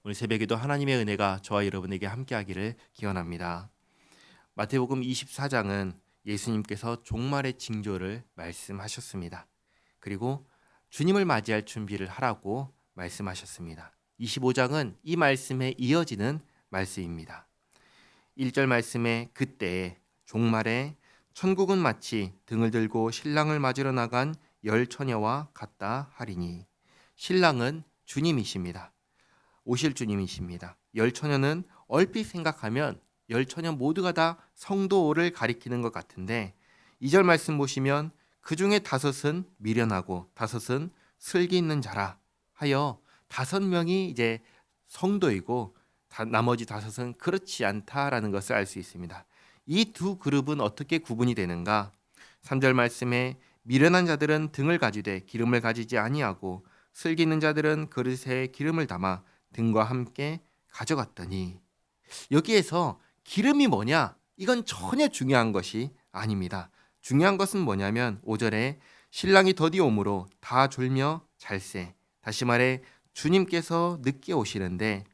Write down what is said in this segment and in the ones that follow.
오늘 새벽에도 하나님의 은혜가 저와 여러분에게 함께하기를 기원합니다. 마태복음 24장은 예수님께서 종말의 징조를 말씀하셨습니다. 그리고 주님을 맞이할 준비를 하라고 말씀하셨습니다. 25장은 이 말씀에 이어지는 말씀입니다. 1절 말씀에 그때 종말에 천국은 마치 등을 들고 신랑을 맞으러 나간 열 처녀와 같다 하리니, 신랑은 주님이십니다. 오실 주님이십니다. 열 처녀는 얼핏 생각하면 열 처녀 모두가 다 성도를 가리키는 것 같은데, 2절 말씀 보시면 그 중에 5은 미련하고 5은 슬기 있는 자라 하여 5명이 이제 성도이고 나머지 5은 그렇지 않다라는 것을 알 수 있습니다. 이 두 그룹은 어떻게 구분이 되는가? 3절 말씀에 미련한 자들은 등을 가지되 기름을 가지지 아니하고 슬기 있는 자들은 그릇에 기름을 담아 등과 함께 가져갔더니, 여기에서 기름이 뭐냐? 이건 전혀 중요한 것이 아닙니다. 중요한 것은 뭐냐면 5절에 신랑이 더디 오므로 다 졸며 잘세, 다시 말해 주님께서 늦게 오시는데,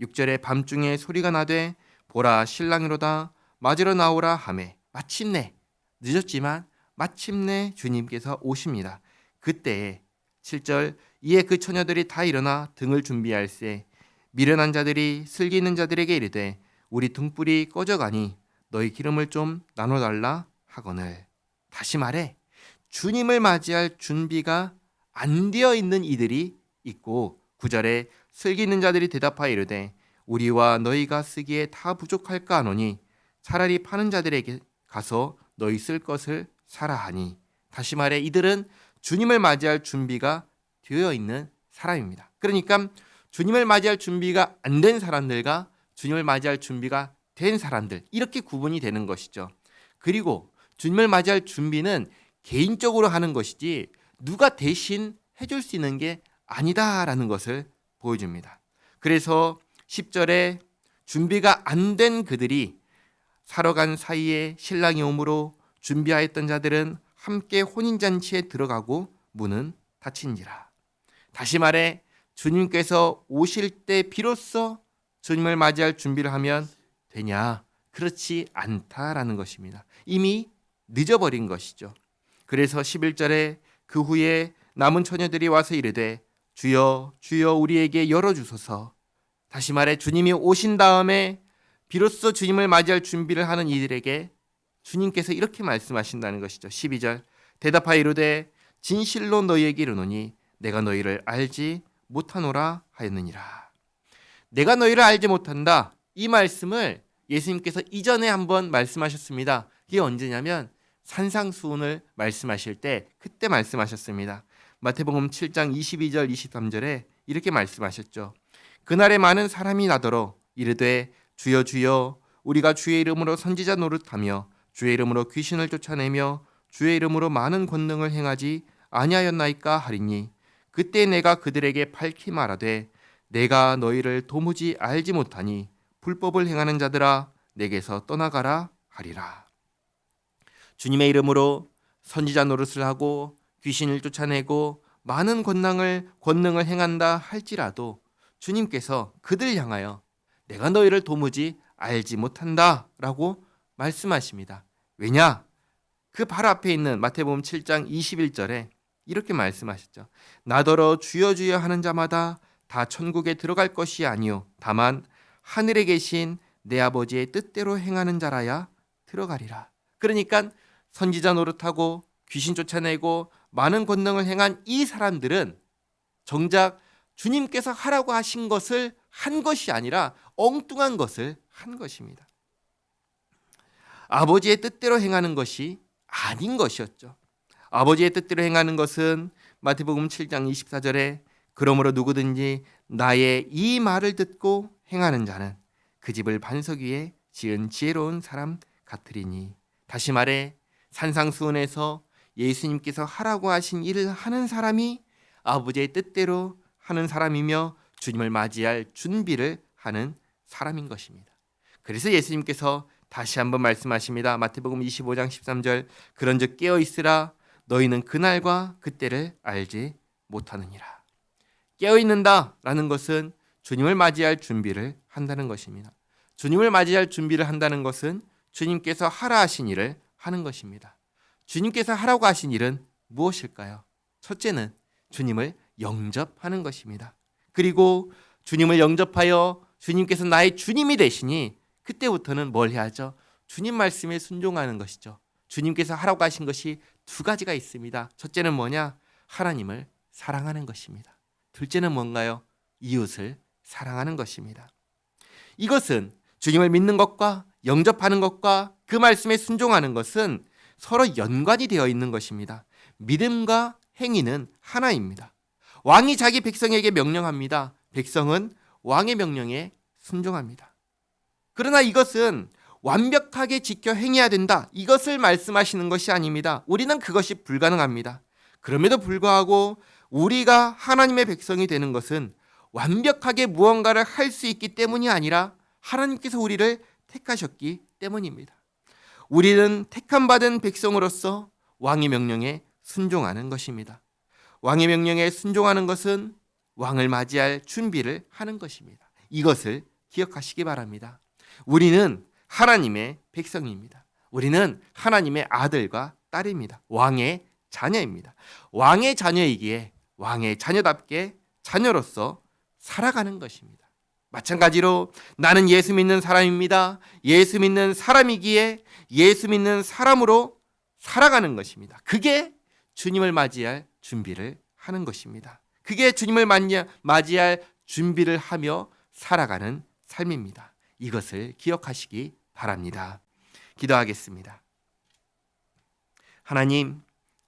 6절에 밤중에 소리가 나되 보라 신랑이로다 맞으러 나오라 하매, 마침내 늦었지만 마침내 주님께서 오십니다. 그때에 7절 이에 그 처녀들이 다 일어나 등을 준비할세, 미련한 자들이 슬기 있는 자들에게 이르되 우리 등불이 꺼져가니 너희 기름을 좀 나눠달라 하거늘. 다시 말해 주님을 맞이할 준비가 안 되어 있는 이들이 있고, 9절에 슬기 있는 자들이 대답하여 이르되 우리와 너희가 쓰기에 다 부족할까 하노니 차라리 파는 자들에게 가서 너희 쓸 것을 사라 하니. 다시 말해 이들은 주님을 맞이할 준비가 되어 있는 사람입니다. 그러니까 주님을 맞이할 준비가 안 된 사람들과 주님을 맞이할 준비가 된 사람들, 이렇게 구분이 되는 것이죠. 그리고 주님을 맞이할 준비는 개인적으로 하는 것이지 누가 대신 해줄 수 있는 게 아니다라는 것을 보여줍니다. 그래서 10절에 준비가 안 된 그들이 사러 간 사이에 신랑이 오므로 준비하였던 자들은 함께 혼인잔치에 들어가고 문은 닫힌지라. 다시 말해 주님께서 오실 때 비로소 주님을 맞이할 준비를 하면 되냐? 그렇지 않다라는 것입니다. 이미 늦어버린 것이죠. 그래서 11절에 그 후에 남은 처녀들이 와서 이르되 주여 주여 우리에게 열어주소서. 다시 말해 주님이 오신 다음에 비로소 주님을 맞이할 준비를 하는 이들에게 주님께서 이렇게 말씀하신다는 것이죠. 12절 대답하여 이르되 진실로 너희에게 이르노니 내가 너희를 알지 못하노라 하였느니라. 내가 너희를 알지 못한다, 이 말씀을 예수님께서 이전에 한번 말씀하셨습니다. 이게 언제냐면 산상수훈을 말씀하실 때 그때 말씀하셨습니다. 마태복음 7장 22절 23절에 이렇게 말씀하셨죠. 그날에 많은 사람이 나더러 이르되 주여 주여 우리가 주의 이름으로 선지자 노릇하며 주의 이름으로 귀신을 쫓아내며 주의 이름으로 많은 권능을 행하지 아니하였나이까 하리니, 그때 내가 그들에게 밝히 말하되 내가 너희를 도무지 알지 못하니 불법을 행하는 자들아 내게서 떠나가라 하리라. 주님의 이름으로 선지자 노릇을 하고 귀신을 쫓아내고 많은 권능을 행한다 할지라도 주님께서 그들 향하여 내가 너희를 도무지 알지 못한다라고 말씀하십니다. 왜냐? 그 바로 앞에 있는 마태복음 7장 21절에 이렇게 말씀하셨죠. 나더러 주여 주여 하는 자마다 다 천국에 들어갈 것이 아니요 다만 하늘에 계신 내 아버지의 뜻대로 행하는 자라야 들어가리라. 그러니까 선지자 노릇하고 귀신 쫓아내고 많은 권능을 행한 이 사람들은 정작 주님께서 하라고 하신 것을 한 것이 아니라 엉뚱한 것을 한 것입니다. 아버지의 뜻대로 행하는 것이 아닌 것이었죠. 아버지의 뜻대로 행하는 것은 마태복음 7장 24절에 그러므로 누구든지 나의 이 말을 듣고 행하는 자는 그 집을 반석 위에 지은 지혜로운 사람 같으리니. 다시 말해 산상수훈에서 예수님께서 하라고 하신 일을 하는 사람이 아버지의 뜻대로 하는 사람이며 주님을 맞이할 준비를 하는 사람인 것입니다. 그래서 예수님께서 다시 한번 말씀하십니다. 마태복음 25장 13절 그런즉 깨어 있으라 너희는 그날과 그때를 알지 못하느니라. 깨어 있는다라는 것은 주님을 맞이할 준비를 한다는 것입니다. 주님을 맞이할 준비를 한다는 것은 주님께서 하라 하신 일을 하는 것입니다. 주님께서 하라고 하신 일은 무엇일까요? 첫째는 주님을 영접하는 것입니다. 그리고 주님을 영접하여 주님께서 나의 주님이 되시니 그때부터는 뭘 해야죠? 주님 말씀에 순종하는 것이죠. 주님께서 하라고 하신 것이 두 가지가 있습니다. 첫째는 뭐냐? 하나님을 사랑하는 것입니다. 둘째는 뭔가요? 이웃을 사랑하는 것입니다. 이것은 주님을 믿는 것과 영접하는 것과 그 말씀에 순종하는 것은 서로 연관이 되어 있는 것입니다. 믿음과 행위는 하나입니다. 왕이 자기 백성에게 명령합니다. 백성은 왕의 명령에 순종합니다. 그러나 이것은 완벽하게 지켜 행해야 된다. 이것을 말씀하시는 것이 아닙니다. 우리는 그것이 불가능합니다. 그럼에도 불구하고 우리가 하나님의 백성이 되는 것은 완벽하게 무언가를 할 수 있기 때문이 아니라 하나님께서 우리를 택하셨기 때문입니다. 우리는 택함받은 백성으로서 왕의 명령에 순종하는 것입니다. 왕의 명령에 순종하는 것은 왕을 맞이할 준비를 하는 것입니다. 이것을 기억하시기 바랍니다. 우리는 하나님의 백성입니다. 우리는 하나님의 아들과 딸입니다. 왕의 자녀입니다. 왕의 자녀이기에 왕의 자녀답게 자녀로서 살아가는 것입니다. 마찬가지로 나는 예수 믿는 사람입니다. 예수 믿는 사람이기에 예수 믿는 사람으로 살아가는 것입니다. 그게 주님을 맞이할 준비를 하는 것입니다. 그게 주님을 맞이할 준비를 하며 살아가는 삶입니다. 이것을 기억하시기 바랍니다. 기도하겠습니다. 하나님,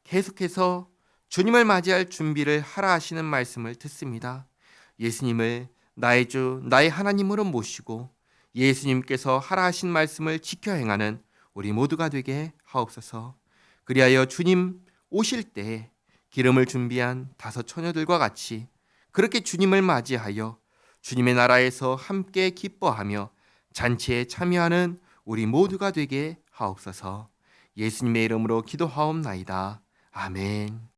계속해서 주님을 맞이할 준비를 하라 하시는 말씀을 듣습니다. 예수님을 나의 주, 나의 하나님으로 모시고 예수님께서 하라 하신 말씀을 지켜 행하는 우리 모두가 되게 하옵소서. 그리하여 주님 오실 때 기름을 준비한 5 처녀들과 같이 그렇게 주님을 맞이하여 주님의 나라에서 함께 기뻐하며 잔치에 참여하는 우리 모두가 되게 하옵소서. 예수님의 이름으로 기도하옵나이다. 아멘.